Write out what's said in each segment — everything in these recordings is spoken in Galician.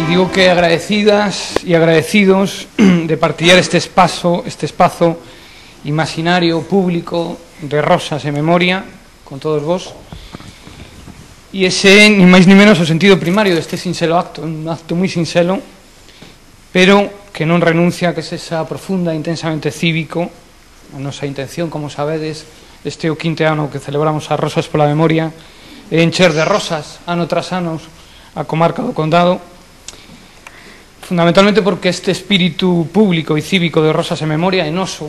digo que agradecidas y agradecidos de partillar este espacio imaginario público de Rosas en memoria con todos vos, e ese, ni máis ni menos, o sentido primario deste sinxelo acto, un acto moi sinxelo, pero que non renuncia a que sexa profunda e intensamente cívico. A nosa intención, como sabedes, este é o 5º ano que celebramos as Rosas pola Memoria, e encher de rosas, ano tras ano, a comarca do Condado, fundamentalmente porque este espírito público e cívico de Rosas en Memoria é noso,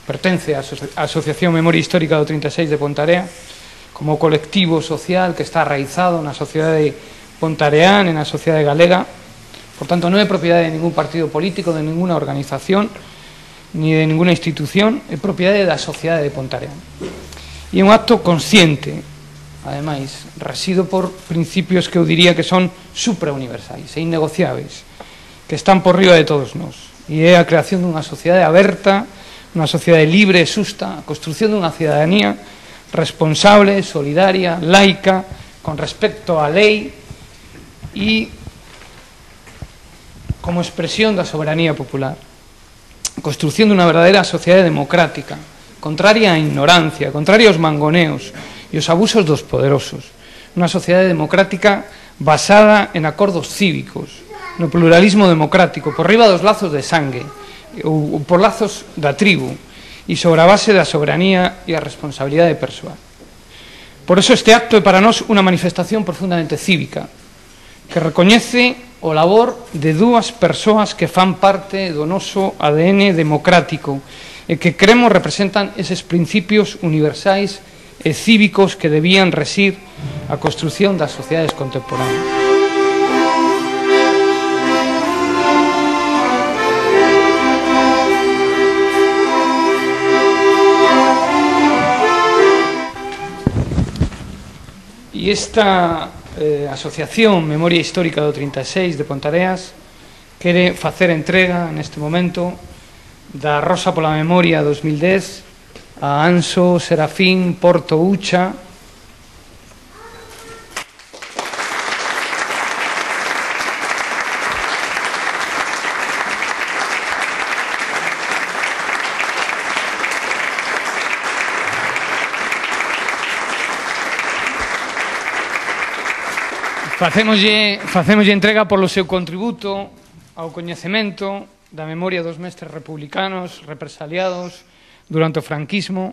pertence á Asociación Memoria Histórica do 36 de Pontarea, como colectivo social que está arraizado na sociedade pontareán e na sociedade galega. Por tanto, non é propiedade de ningún partido político, de ninguna organización, ni de ninguna institución, é propiedade da sociedade de Pontareán. E é un acto consciente, ademais, resido por principios que eu diría que son suprauniversais e innegociables, que están por riba de todos nós. E é a creación dunha sociedade aberta, unha sociedade libre e xusta, a construción dunha cidadanía responsable, solidaria, laica, con respecto á lei e como expresión da soberanía popular. Construción dunha verdadeira sociedade democrática, contraria á ignorancia, contraria aos mangoneos e os abusos dos poderosos. Unha sociedade democrática basada en acordos cívicos, no pluralismo democrático, por riba dos lazos de sangue, ou por lazos da tribu, e sobre a base da soberanía e a responsabilidade persoal. Por eso este acto é para nós unha manifestación profundamente cívica, que recoñece o labor de dúas persoas que fan parte do noso ADN democrático e que cremos representan eses principios universais e cívicos que debían resir a construción das sociedades contemporáneas. E esta Asociación Memoria Histórica do 36 de Pontareas quere facer entrega neste momento da Rosa pola Memoria 2010 a Anso Serafín Porto Ucha, Facémoslle entrega polo seu contributo ao coñecemento da memoria dos mestres republicanos represaliados durante o franquismo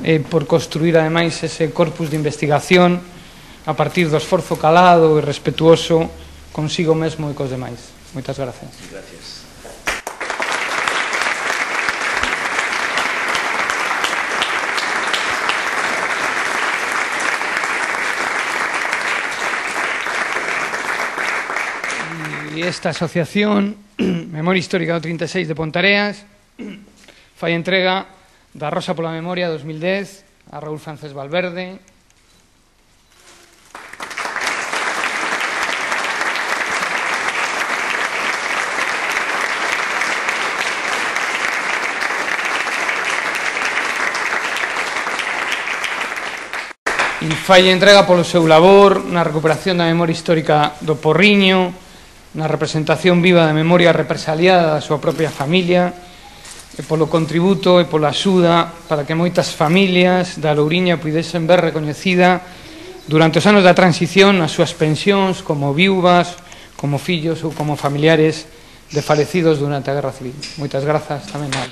e por construir ademais ese corpus de investigación a partir do esforzo calado e respetuoso consigo mesmo e cos demais. Moitas gracias. Gracias. E esta asociación Memoria Histórica do 36 de Pontareas fai entrega da Rosa pola Memoria 2010 a Raúl Francés Valverde, e fai entrega polo seu labor na recuperación da memoria histórica do Porriño, na representación viva da memoria represaliada da súa propia familia, e polo contributo e pola axuda para que moitas familias da Louriña pudesen ver recoñecida durante os anos da transición as súas pensións como viúvas, como fillos ou como familiares de falecidos durante a Guerra Civil. Moitas grazas tamén a